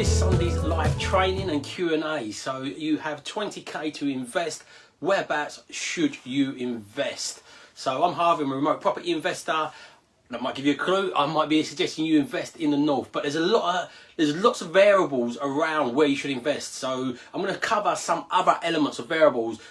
this Sunday's live training and Q&A. So you have 20k to invest. Whereabouts should you invest? So I'm Harvey, I'm a remote property investor. That might give you a clue. I might be suggesting you invest in the north, but there's lots of variables around where you should invest. So I'm going to cover some other elements of variables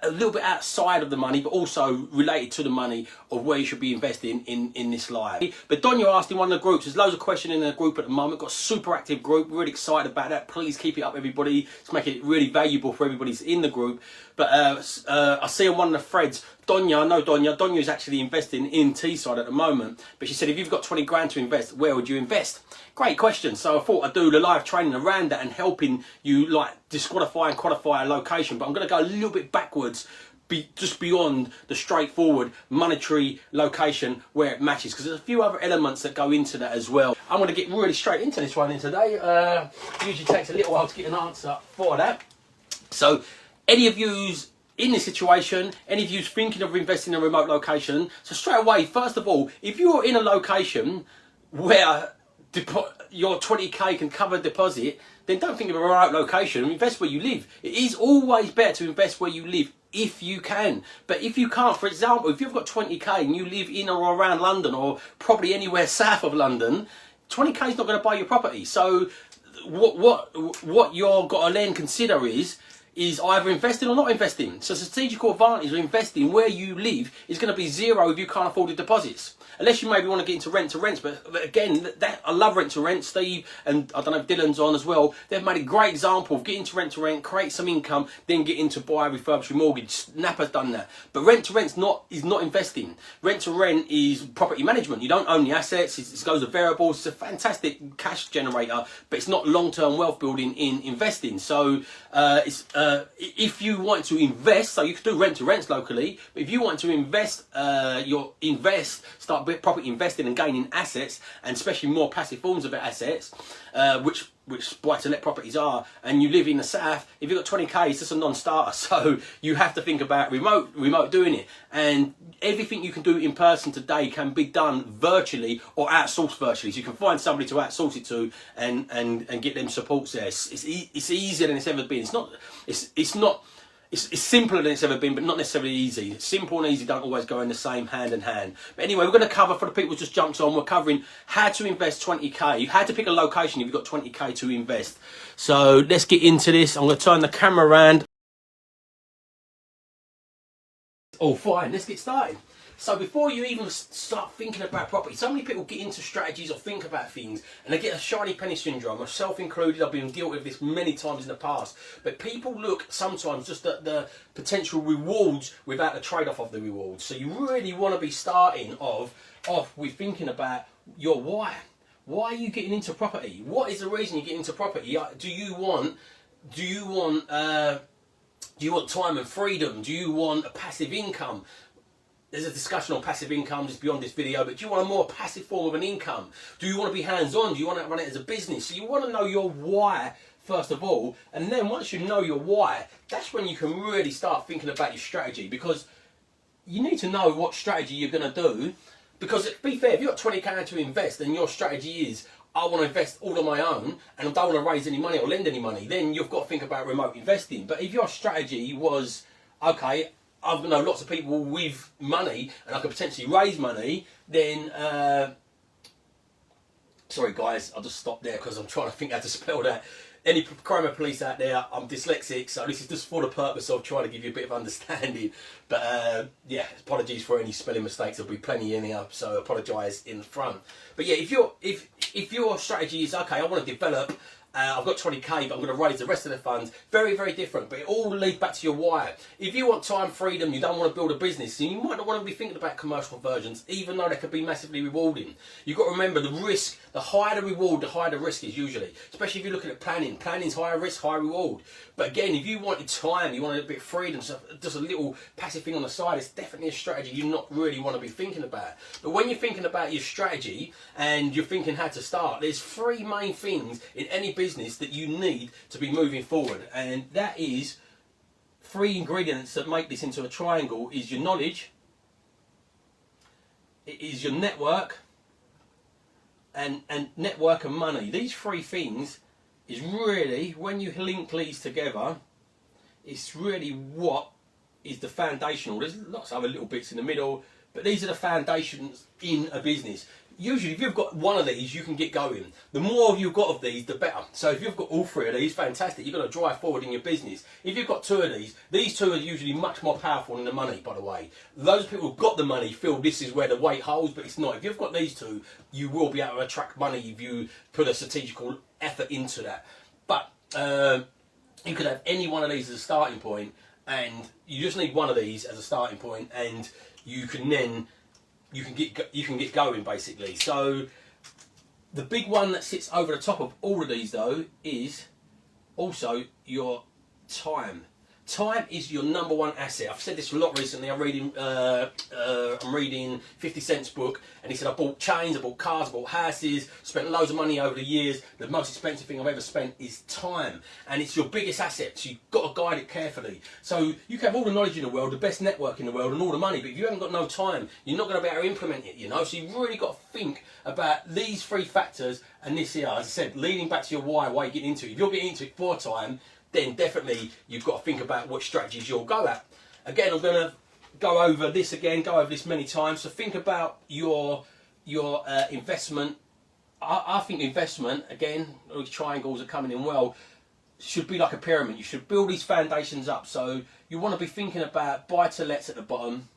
a little bit outside of the money, but also related to the money of where you should be investing in this live. But Donya asked in one of the groups, there's loads of questions in the group at the moment, got a super active group, really excited about that. Please keep it up, everybody. It's making it really valuable for everybody who's in the group. But I see on one of the threads, Donya, I know Donya is actually investing in Teesside at the moment, but she said, if you've got 20 grand to invest, where would you invest? Great question. So I thought I'd do the live training around that and helping you like disqualify and qualify a location, but I'm going to go a little bit backwards, just beyond the straightforward monetary location where it matches, because there's a few other elements that go into that as well. I'm going to get really straight into this one today. Usually takes a little while to get an answer for that. So any of yous in this situation, any of you thinking of investing in a remote location, so straight away, first of all, if you're in a location where your 20k can cover deposit, then don't think of a remote location, invest where you live. It is always better to invest where you live if you can. But if you can't, for example, if you've got 20k and you live in or around London, or probably anywhere south of London, 20k is not going to buy your property. So what you're got to then consider is either investing or not investing. So strategical advantage of investing where you live is going to be zero if you can't afford the deposits. Unless you maybe want to get into rent-to-rents, but again, I love rent-to-rent. Steve, and I don't know if Dylan's on as well, they've made a great example of getting to rent-to-rent, create some income, then get into buy, refurbish, remortgage. Snapper's done that. But rent-to-rent is not investing. Rent-to-rent is property management. You don't own the assets, it goes to variables. It's a fantastic cash generator, but it's not long-term wealth building in investing. So if you want to invest, so you can do rent-to-rents locally, but if you want to invest, start property investing and gaining assets, and especially more passive forms of assets, which buy-to-let properties are, and you live in the south, if you've got 20k, it's just a non-starter. So you have to think about remote doing it, and everything you can do in person today can be done virtually or outsourced virtually. So you can find somebody to outsource it to and get them supports there. It's easier than it's ever been. It's simpler than it's ever been, but not necessarily easy. Simple and easy don't always go in the same hand in hand. But anyway, we're going to cover, for the people who just jumped on, we're covering how to invest 20k. You had to pick a location if you've got 20k to invest. So let's get into this. I'm going to turn the camera around. Oh, fine. Let's get started. So before you even start thinking about property, so many people get into strategies or think about things and they get a shiny penny syndrome, myself included. I've been dealt with this many times in the past. But people look sometimes just at the potential rewards without the trade-off of the rewards. So you really want to be starting off with thinking about your why. Why are you getting into property? What is the reason you get into property? Do you want time and freedom? Do you want a passive income? There's a discussion on passive income just beyond this video, but do you want a more passive form of an income? Do you want to be hands-on? Do you want to run it as a business? So you want to know your why first of all, and then once you know your why, that's when you can really start thinking about your strategy, because you need to know what strategy you're going to do. Because to be fair, if you've got 20k to invest and your strategy is, I want to invest all on my own and I don't want to raise any money or lend any money, then you've got to think about remote investing. But if your strategy was, okay, I know lots of people with money and I could potentially raise money, then, sorry guys, I'll just stop there because I'm trying to think how to spell that. Any crime police out there, I'm dyslexic, so this is just for the purpose of trying to give you a bit of understanding. But yeah, apologies for any spelling mistakes, there'll be plenty in here, so I apologise in the front. But yeah, if your strategy is, okay, I want to develop, I've got 20k, but I'm going to raise the rest of the funds. Very, very different, but it all leads back to your why. If you want time freedom, you don't want to build a business, then you might not want to be thinking about commercial conversions, even though they could be massively rewarding. You've got to remember the risk, the higher the reward, the higher the risk is usually. Especially if you're looking at planning. Planning's higher risk, higher reward. But again, if you wanted time, you wanted a bit of freedom, so just a little passive thing on the side, it's definitely a strategy you not really want to be thinking about. But when you're thinking about your strategy and you're thinking how to start, there's three main things in any business that you need to be moving forward, and that is three ingredients that make this into a triangle: is your knowledge, it is your network, and network and money. These three things is really, when you link these together, it's really what is the foundational. There's lots of other little bits in the middle, but these are the foundations in a business. Usually if you've got one of these, you can get going. The more you've got of these, the better. So if you've got all three of these, fantastic, you're going to drive forward in your business. If you've got two of these two are usually much more powerful than the money, by the way. Those people who've got the money feel this is where the weight holds, but it's not. If you've got these two, you will be able to attract money if you put a strategical effort into that. But you could have any one of these as a starting point, and you just need one of these as a starting point, and you can then you can get going basically. So the big one that sits over the top of all of these though is also your time. Time is your number one asset. I've said this a lot recently. I'm reading 50 Cent's book, and he said I bought chains, I bought cars, I bought houses, spent loads of money over the years. The most expensive thing I've ever spent is time, and it's your biggest asset. So you've got to guide it carefully. So you can have all the knowledge in the world, the best network in the world, and all the money, but if you haven't got no time, you're not going to be able to implement it. You know, so you've really got to think about these three factors. And this here, as I said, leading back to your why you're getting into it. If you're getting into it for time, then definitely you've got to think about what strategies you'll go at. Again, I'm going to go over this many times. So think about your investment. I think investment, again, those triangles are coming in well, should be like a pyramid. You should build these foundations up. So you want to be thinking about buy to lets at the bottom,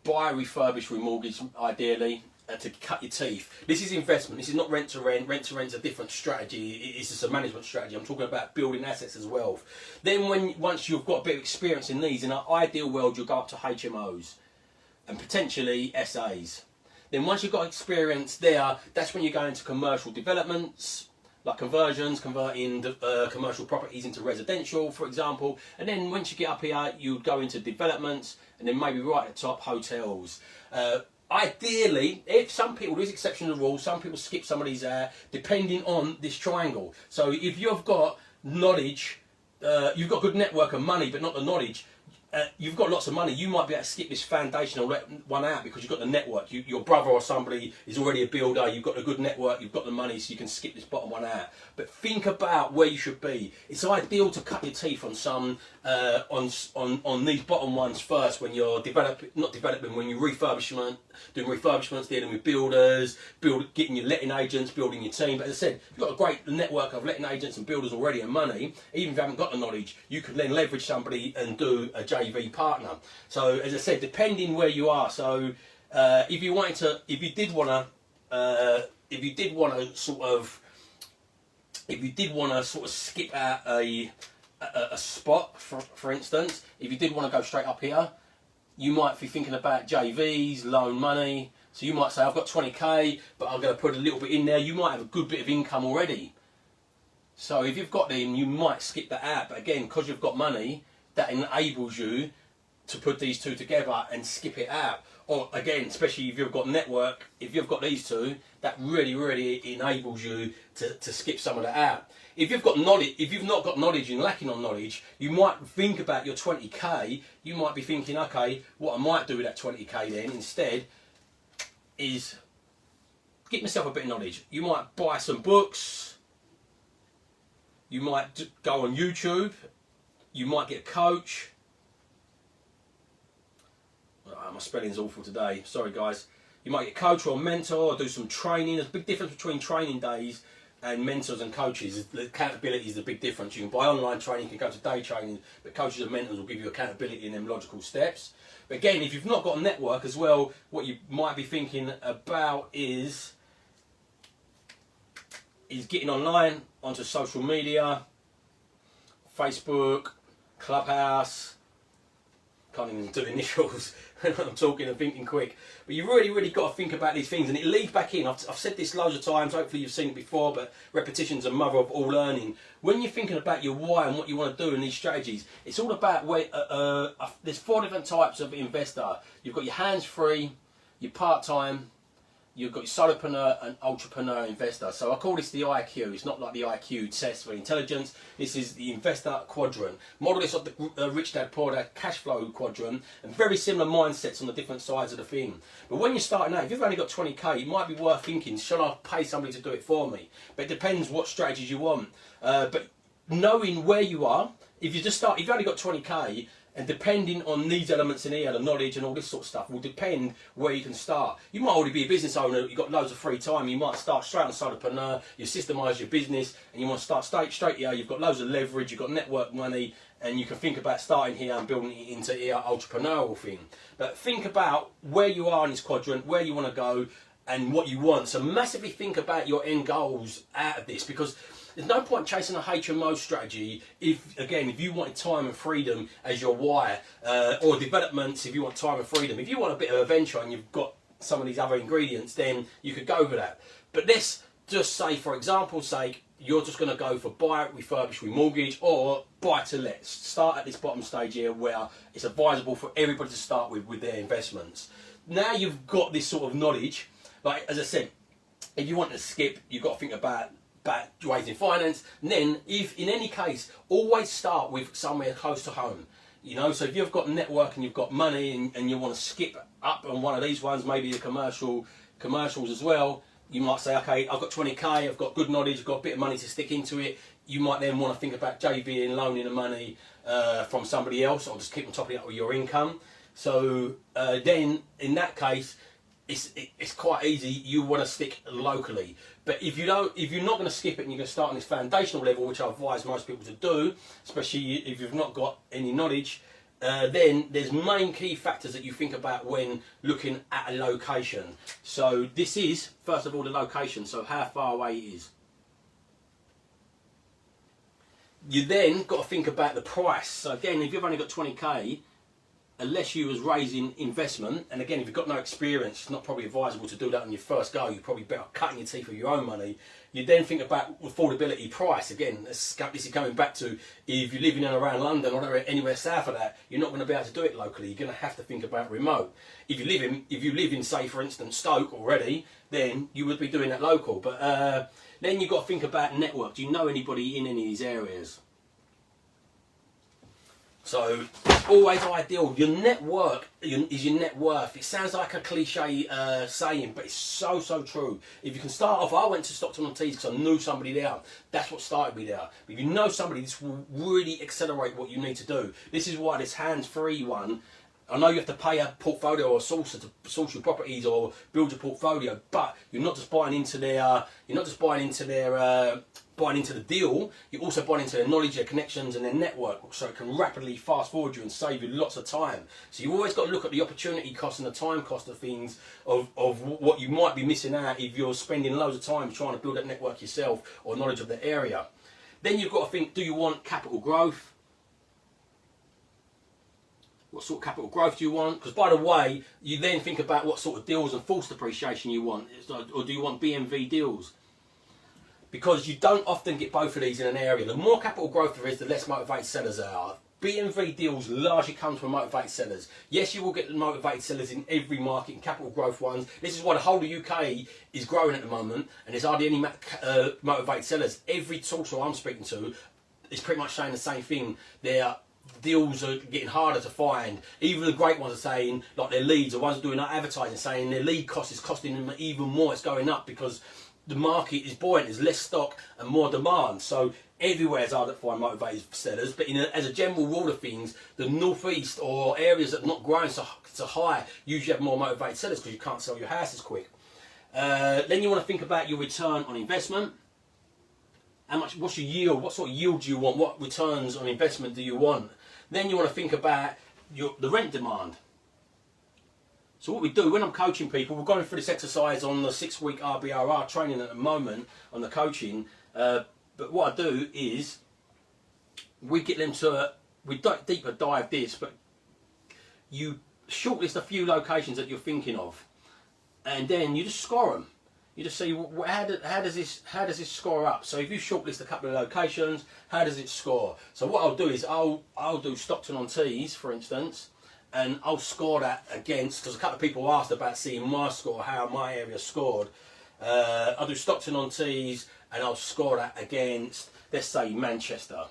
buy refurbished remortgage ideally, to cut your teeth. This is investment. This is not rent to rent. Rent to rent is a different strategy. It's just a management strategy. I'm talking about building assets as well. Then once you've got a bit of experience in these, in an ideal world, you'll go up to HMOs and potentially SAs. Then once you've got experience there, that's when you go into commercial developments, like conversions, converting commercial properties into residential, for example. And then once you get up here, you go into developments, and then maybe right at the top, hotels. Ideally, if some people, there's exceptions to the rule, some people skip some of these out, depending on this triangle. So if you've got knowledge, you've got good network and money, but not the knowledge, you've got lots of money, you might be able to skip this foundational one out because you've got the network. Your brother or somebody is already a builder, you've got a good network, you've got the money, so you can skip this bottom one out. But think about where you should be. It's ideal to cut your teeth on some on these bottom ones first when you're when you're doing refurbishments, dealing with builders, getting your letting agents, building your team. But as I said, you've got a great network of letting agents and builders already and money. Even if you haven't got the knowledge, you could then leverage somebody and do a JV partner. So as I said, depending where you are. So if you did want to sort of skip out a spot, for instance, if you did want to go straight up here, you might be thinking about JVs, loan money. So you might say, I've got 20k, but I'm going to put a little bit in there. You might have a good bit of income already. So if you've got them, you might skip that out. But again, because you've got money, that enables you to put these two together and skip it out. Or again, especially if you've got network, if you've got these two, that really enables you to skip some of that out. If you've got knowledge, if you've not got knowledge and lacking on knowledge, you might think about your 20k. You might be thinking, okay, what I might do with that 20k then instead is get myself a bit of knowledge. You might buy some books. You might go on YouTube. You might get a coach. Oh, my spelling's awful today. Sorry, guys. You might get a coach or a mentor or do some training. There's a big difference between training days and mentors and coaches. The accountability is the big difference. You can buy online training, you can go to day training, but coaches and mentors will give you accountability in them logical steps. But again, if you've not got a network as well, what you might be thinking about is getting online, onto social media, Facebook, Clubhouse. Can't even do initials. I'm talking and thinking quick. But you really got to think about these things, and it leads back in. I've said this loads of times, hopefully you've seen it before, but repetition's a mother of all learning. When you're thinking about your why and what you want to do in these strategies, it's all about there's 4 different types of investor. You've got your hands-free, your part-time, you've got your solopreneur and entrepreneur investor. So I call this the IQ. It's not like the IQ test for intelligence. This is the investor quadrant. Model this off the Rich Dad Poor Dad cash flow quadrant, and very similar mindsets on the different sides of the thing. But when you're starting out, if you've only got 20k, it might be worth thinking, shall I pay somebody to do it for me? But it depends what strategies you want. But knowing where you are, if you just start, if you've only got 20k, and depending on these elements in here, the knowledge and all this sort of stuff will depend where you can start. You might already be a business owner, you've got loads of free time, you might start straight on solopreneur, you systemise your business, and you want to start straight here, you've got loads of leverage, you've got network money, and you can think about starting here and building it into here entrepreneurial thing. But think about where you are in this quadrant, where you want to go, and what you want. So massively think about your end goals out of this, because there's no point chasing a HMO strategy if you wanted time and freedom as your why, or developments if you want time and freedom. If you want a bit of adventure and you've got some of these other ingredients, then you could go for that. But let's just say, for example's sake, you're just going to go for buy, refurbish, remortgage, or buy to let. Start at this bottom stage here where it's advisable for everybody to start with their investments. Now you've got this sort of knowledge, like as I said, if you want to skip, you've got to think about raising finance. And then, if in any case, always start with somewhere close to home. You know, so if you've got network and you've got money and you want to skip up on one of these ones, maybe the commercials as well, you might say, okay, I've got 20k, I've got good knowledge, I've got a bit of money to stick into it. You might then want to think about JV and loaning the money from somebody else, or just keep on top of it with your income. So then, in that case, it's quite easy. You want to stick locally, but if you're not going to skip it and you're going to start on this foundational level, which I advise most people to do, especially if you've not got any knowledge, then there's main key factors that you think about when looking at a location. So this is first of all the location. So how far away it is. You then got to think about the price. So again, if you've only got 20k, unless you was raising investment, and again, if you've got no experience, it's not probably advisable to do that on your first go. You're probably better cutting your teeth with your own money. You then think about affordability, price. Again, this is coming back to, if you're living in and around London or anywhere south of that, you're not going to be able to do it locally. You're going to have to think about remote. If you live in, say, for instance, Stoke already, then you would be doing that local. But then you've got to think about network. Do you know anybody in any of these areas? So it's always ideal. Your network is your net worth. It sounds like a cliche saying, but it's so true. If you can start off, I went to Stockton-on-Tees because I knew somebody there. That's what started me there. But if you know somebody, this will really accelerate what you need to do. This is why this hands-free one, I know you have to pay a portfolio or a sourcer to source your properties or build your portfolio, but you're not just buying into their, buying into the deal, you're also buying into their knowledge, their connections and their network, so it can rapidly fast forward you and save you lots of time. So you've always got to look at the opportunity cost and the time cost of things, of what you might be missing out if you're spending loads of time trying to build that network yourself or knowledge of the area. Then you've got to think, do you want capital growth? What sort of capital growth do you want? Because by the way, you then think about what sort of deals and false depreciation you want, or do you want BMV deals? Because you don't often get both of these in an area. The more capital growth there is, the less motivated sellers there are. BMV deals largely come from motivated sellers. Yes, you will get motivated sellers in every market, in capital growth ones. This is why the whole of the UK is growing at the moment, and there's hardly any motivated sellers. Every talker I'm speaking to is pretty much saying the same thing. Their deals are getting harder to find. Even the great ones are saying, like their leads, the ones doing advertising, saying their lead cost is costing them even more. It's going up because the market is buoyant, there's less stock and more demand. So everywhere is hard to find motivated sellers, but as a general rule of things, the northeast or areas that are not growing so high usually have more motivated sellers because you can't sell your house as quick. Then you want to think about your return on investment. What's your yield? What sort of yield do you want? What returns on investment do you want? Then you want to think about the rent demand. So what we do, when I'm coaching people, we're going through this exercise on the 6-week RBRR training at the moment on the coaching. But what I do is, we get them to, we don't deeper dive this, but you shortlist a few locations that you're thinking of, and then you just score them. You just see how does this score up. So if you shortlist a couple of locations, how does it score? So what I'll do is I'll do Stockton-on-Tees, for instance, and I'll score that against, because a couple of people asked about seeing my score, how my area scored. I'll do Stockton-on-Tees, and I'll score that against, let's say, Manchester.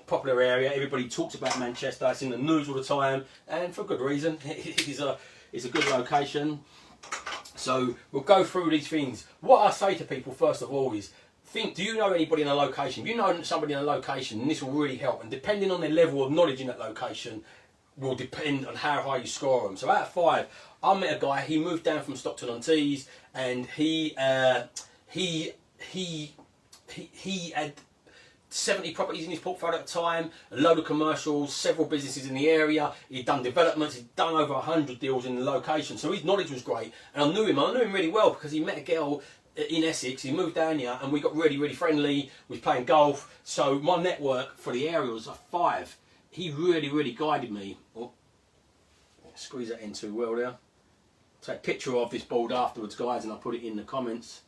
Popular area, everybody talks about Manchester, it's in the news all the time, and for good reason. It's a good location. So we'll go through these things. What I say to people first of all is, do you know anybody in a location? If you know somebody in a location, and this will really help, and depending on their level of knowledge in that location will depend on how high you score them. So out of 5, I met a guy, he moved down from Stockton-on-Tees, and he had 70 properties in his portfolio at the time, a load of commercials, several businesses in the area. He'd done developments, he'd done over 100 deals in the location, so his knowledge was great. And I knew him really well because he met a girl in Essex, he moved down here, and we got really friendly. We was playing golf, so my network for the area was a 5. He really guided me. Oh, squeeze that in too well there. Take a picture of this board afterwards, guys, and I'll put it in the comments.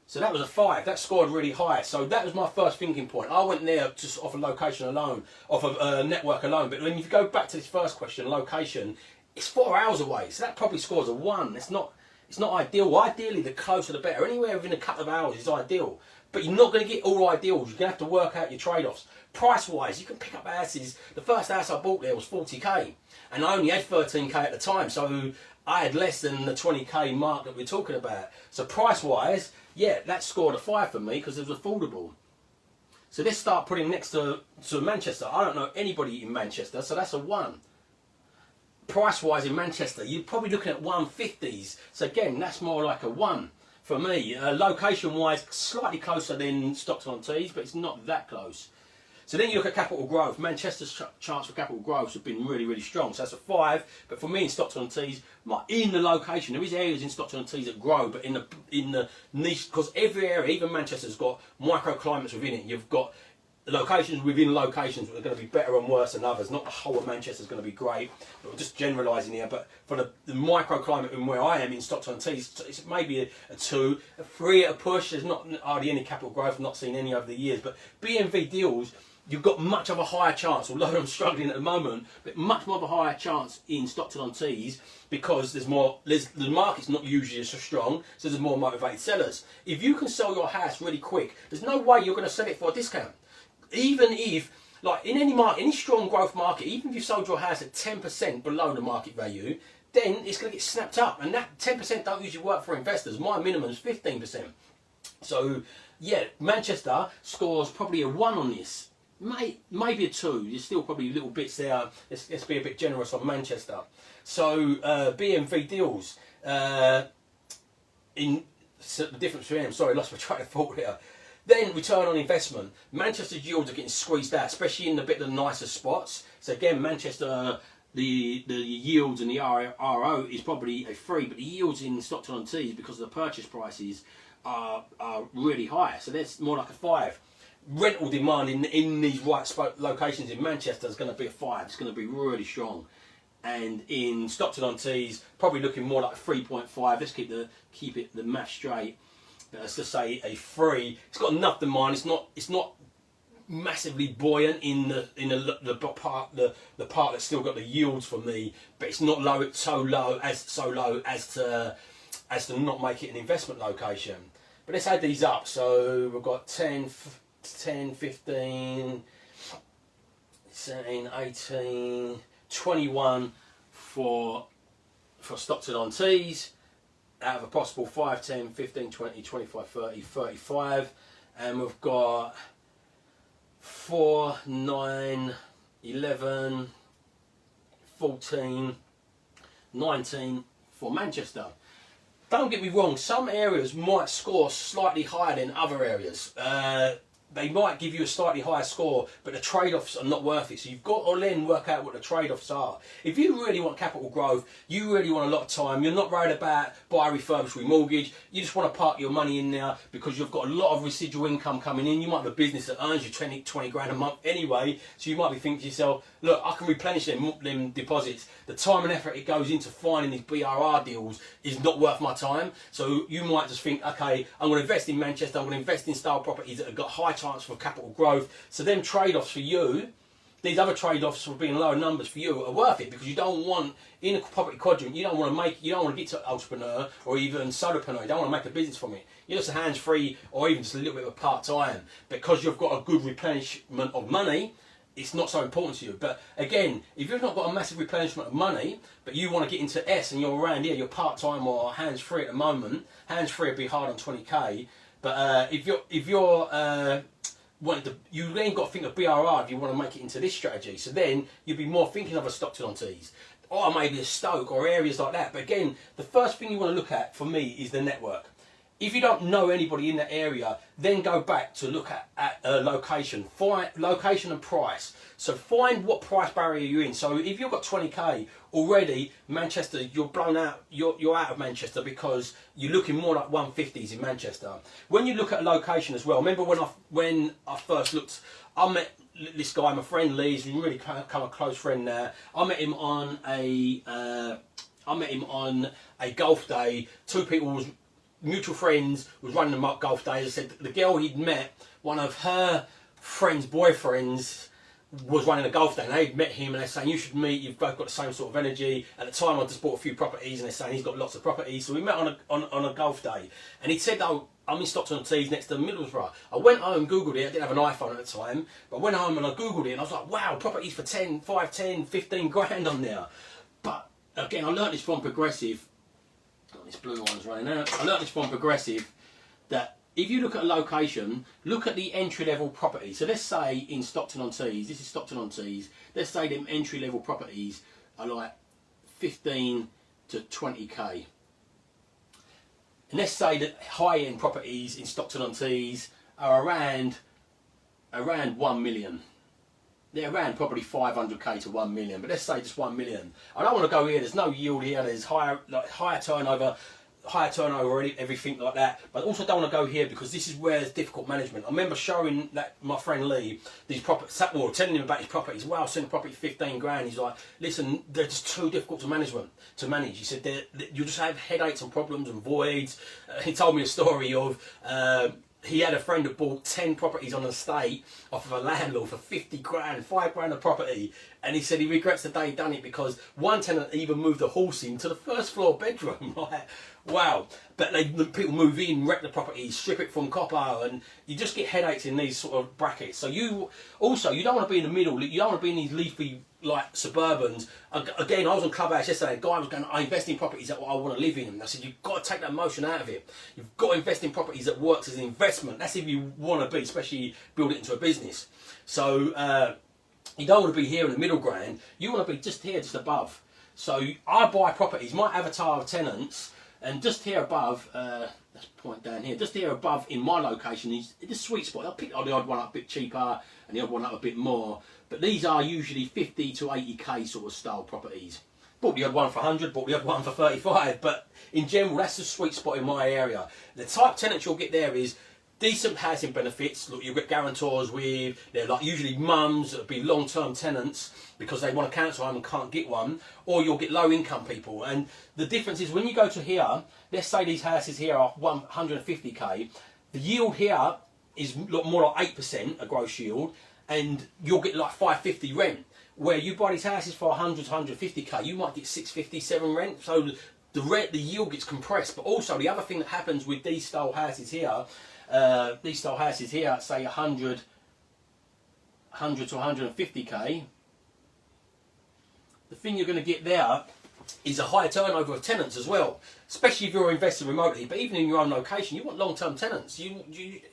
So that was a 5, that scored really high. So that was my first thinking point. I went there just off of location alone, off of network alone. But when you go back to this first question, location, it's 4 hours away. So that probably scores a 1. It's not ideal. Ideally, the closer the better. Anywhere within a couple of hours is ideal. But you're not going to get all ideals. You're going to have to work out your trade-offs. Price-wise, you can pick up houses. The first house I bought there was 40k. And I only had 13k at the time. So I had less than the 20k mark that we're talking about. So price-wise, yeah, that scored a 5 for me because it was affordable. So let's start putting next to Manchester. I don't know anybody in Manchester, so that's a 1. Price-wise in Manchester, you're probably looking at 150s. So again, that's more like a 1 for me. Location-wise, slightly closer than Stockton-on-Tees, but it's not that close. So then you look at capital growth. Manchester's chance for capital growth have been really strong. So that's a 5. But for me in Stockton-on-Tees, in the location, there is areas in Stockton-on-Tees that grow, but in the niche, because every area, even Manchester's got microclimates within it. You've got locations within locations that are going to be better and worse than others. Not the whole of Manchester's going to be great. But we're just generalising here. But for the microclimate in where I am in Stockton-on-Tees, it's maybe a 2, a 3 at a push. There's not hardly any capital growth. I've not seen any over the years. But BMV deals, you've got much of a higher chance, although I'm struggling at the moment, but much more of a higher chance in Stockton-on-Tees because the market's not usually so strong, so there's more motivated sellers. If you can sell your house really quick, there's no way you're going to sell it for a discount. Even if, like in any market, any strong growth market, even if you sold your house at 10% below the market value, then it's going to get snapped up. And that 10% don't usually work for investors. My minimum is 15%. So, yeah, Manchester scores probably a 1 on this. Maybe a 2. There's still probably little bits there. Let's be a bit generous on Manchester. So BMV deals in the difference between them. Sorry, lost my train of thought here. Then return on investment. Manchester's yields are getting squeezed out, especially in the nicer spots. So again, Manchester, the yields and the RO is probably a 3, but the yields in Stockton-on-Tees, because of the purchase prices, are really high. So that's more like a 5. Rental demand in these right locations in Manchester is going to be a 5. It's going to be really strong. And in Stockton-on-Tees, probably looking more like a 3.5. Let's keep the math straight. Let's just say a 3. It's got enough demand. It's not massively buoyant in the part that's still got the yields for me, but it's not so low as to not make it an investment location. But let's add these up. So we've got 10, 15, 17, 18, 21 for Stockton-on-Tees, out of a possible 5, 10, 15, 20, 25, 30, 35, and we've got 4, 9, 11, 14, 19 for Manchester. Don't get me wrong, some areas might score slightly higher than other areas. They might give you a slightly higher score, but the trade-offs are not worth it. So you've got to then work out what the trade-offs are. If you really want capital growth, you really want a lot of time, you're not worried about buy, refurbish, remortgage, you just want to park your money in there because you've got a lot of residual income coming in. You might have a business that earns you 20 grand a month anyway, so you might be thinking to yourself, look, I can replenish them deposits. The time and effort it goes into finding these BRR deals is not worth my time. So you might just think, okay, I'm going to invest in Manchester, I'm going to invest in style properties that have got high chance for capital growth. So them trade-offs for you these other trade-offs for being lower numbers for you are worth it, because you don't want, in a property quadrant, you don't want to get to entrepreneur or even solopreneur. You don't want to make a business from it. You're just a hands-free or even just a little bit of a part-time. Because you've got a good replenishment of money, it's not so important to you. But again, if you've not got a massive replenishment of money, but you want to get into S and you're around here, you're part-time or hands-free at the moment, hands-free would be hard on 20k. But if you're you then got to think of BRR if you want to make it into this strategy. So then you'd be more thinking of a Stockton on Tees, or maybe a Stoke or areas like that. But again, the first thing you want to look at for me is the network. If you don't know anybody in that area, then go back to look at location. Find location and price. So find what price barrier you're in. So if you've got 20k already, Manchester, you're blown out. You're out of Manchester because you're looking more like 150s in Manchester. When you look at a location as well, remember when I first looked, I met this guy, my friend Lee. He's really become a close friend now. I met him on a golf day. Two people mutual friends was running the golf days. I said the girl he'd met, one of her friends' boyfriends, was running a golf day, and they'd met him, and they're saying you should meet. You've both got the same sort of energy. At the time, I just bought a few properties, and they're saying he's got lots of properties. So we met on a golf day, and he said, "Oh, I'm in Stockton on Tees next to Middlesbrough." I went home, googled it. I didn't have an iPhone at the time, but I went home and I googled it, and I was like, "Wow, properties for 5, 10, 15 grand on there." But again, I learnt this from Progressive. This blue one's running out. I learnt this from Progressive, that if you look at a location, look at the entry-level property. So let's say in Stockton on Tees, this is Stockton on Tees, let's say them entry-level properties are like 15 to 20k. And let's say that high-end properties in Stockton on Tees are around 1 million. They're around probably 500k to 1 million, but let's say just 1 million. I don't want to go here, there's no yield here, there's higher turnover, everything like that. But I also don't want to go here because this is where there's difficult management. I remember showing that my friend Lee these properties, or telling him about his properties. Wow, I sent a property 15 grand. He's like, listen, they're just too difficult to manage. He said you just have headaches and problems and voids. He told me a story of he had a friend that bought 10 properties on an estate off of a landlord for 50 grand, 5 grand a property. And he said he regrets the day he done it because one tenant even moved a horse into the first floor bedroom. Like, wow. But people move in, wreck the property, strip it from copper, and you just get headaches in these sort of brackets. So you don't want to be in the middle. You don't want to be in these leafy, like, suburbans. Again, I was on Clubhouse yesterday, a guy was going, I invest in properties that I want to live in. And I said, you've got to take that emotion out of it. You've got to invest in properties that works as an investment. That's if you want to be, especially build it into a business. So you don't want to be here in the middle ground. You want to be just here, just above. So I buy properties, my avatar of tenants, and just here above, let's point down here, just here above in my location is the sweet spot. I'll pick the odd one up a bit cheaper and the odd one up a bit more. But these are usually 50 to 80k sort of style properties. Bought the odd one for 100, bought the odd one for 35. But in general, that's the sweet spot in my area. The type of tenants you'll get there is decent housing benefits. Look, you'll get guarantors they're like usually mums that'll be long-term tenants because they want a council home and can't get one, or you'll get low-income people. And the difference is when you go to here, let's say these houses here are 150k, the yield here is more like 8% a gross yield, and you'll get like 550 rent. Where you buy these houses for 100 to 150k, you might get 657 rent. So the yield gets compressed. But also the other thing that happens with these style houses here, say 100 to 150k, the thing you're going to get there is a higher turnover of tenants as well, especially if you're investing remotely. But even in your own location, you want long-term tenants,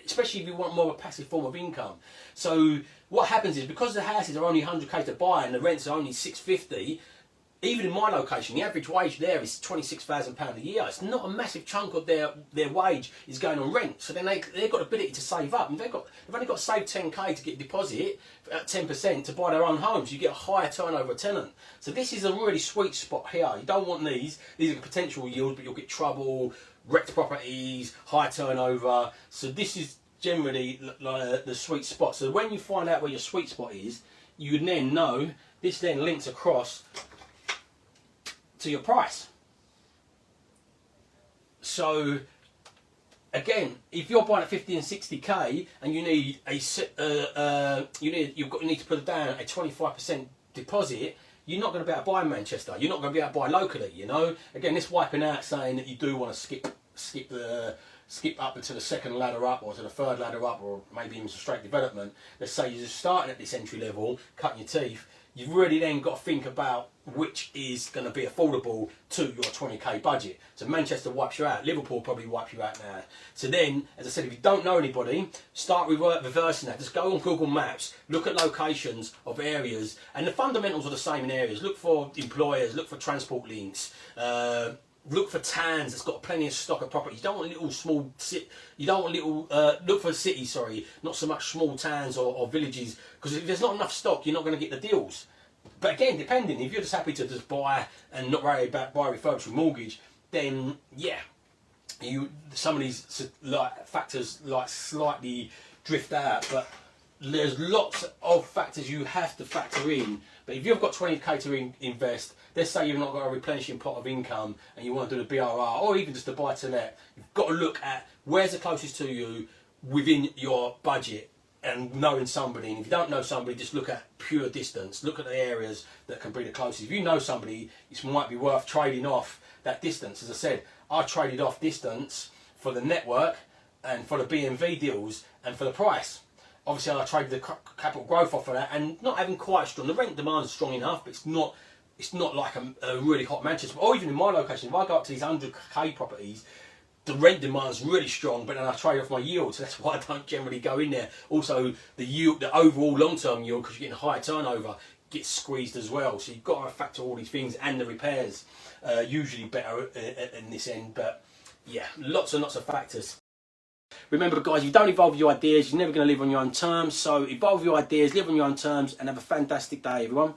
especially if you want more of a passive form of income. So what happens is, because the houses are only 100k to buy and the rents are only 650, even in my location, the average wage there is £26,000 a year. It's not a massive chunk of their wage is going on rent. So then they've got the ability to save up. And they've only got to save 10k to get a deposit at 10% to buy their own homes. You get a higher turnover tenant. So this is a really sweet spot here. You don't want these. These are potential yields, but you'll get trouble, wrecked properties, high turnover. So this is generally the sweet spot. So when you find out where your sweet spot is, you then know, this then links across to your price. So again, if you're buying at 50 and 60k and you need you need to put down a 25% deposit, you're not going to be able to buy in Manchester. You're not going to be able to buy locally. You know, again, this wiping out saying that you do want to skip up to the second ladder up or to the third ladder up, or maybe even some straight development. Let's say you're just starting at this entry level, cutting your teeth. You've really then got to think about which is going to be affordable to your 20k budget. So Manchester wipes you out. Liverpool probably wipes you out now. So then, as I said, if you don't know anybody, start reversing that. Just go on Google Maps, look at locations of areas, and the fundamentals are the same in areas. Look for employers, look for transport links. Look for towns that's got plenty of stock of property. You don't want little small you don't want little look for cities, sorry, not so much small towns or villages, because if there's not enough stock, you're not going to get the deals. But again, depending, if you're just happy to just buy and not worry about buy refurb remortgage, then yeah, some of these factors slightly drift out, but there's lots of factors you have to factor in. But if you've got 20k to invest, let's say you've not got a replenishing pot of income and you want to do the BRR or even just the buy to let, you've got to look at where's the closest to you within your budget and knowing somebody. And if you don't know somebody, just look at pure distance. Look at the areas that can be the closest. If you know somebody, it might be worth trading off that distance. As I said, I traded off distance for the network and for the B&V deals and for the price. Obviously, I traded the capital growth off of that, and not having quite strong. The rent demand is strong enough, but it's not like a really hot Manchester. Or even in my location, if I go up to these 100k properties, the rent demand is really strong, but then I trade off my yield, so that's why I don't generally go in there. Also, the yield, the overall long-term yield, because you're getting higher turnover, gets squeezed as well. So you've got to factor all these things, and the repairs usually better in this end. But yeah, lots and lots of factors. Remember, guys, if you don't evolve your ideas, you're never going to live on your own terms. So evolve your ideas, live on your own terms, and have a fantastic day, everyone.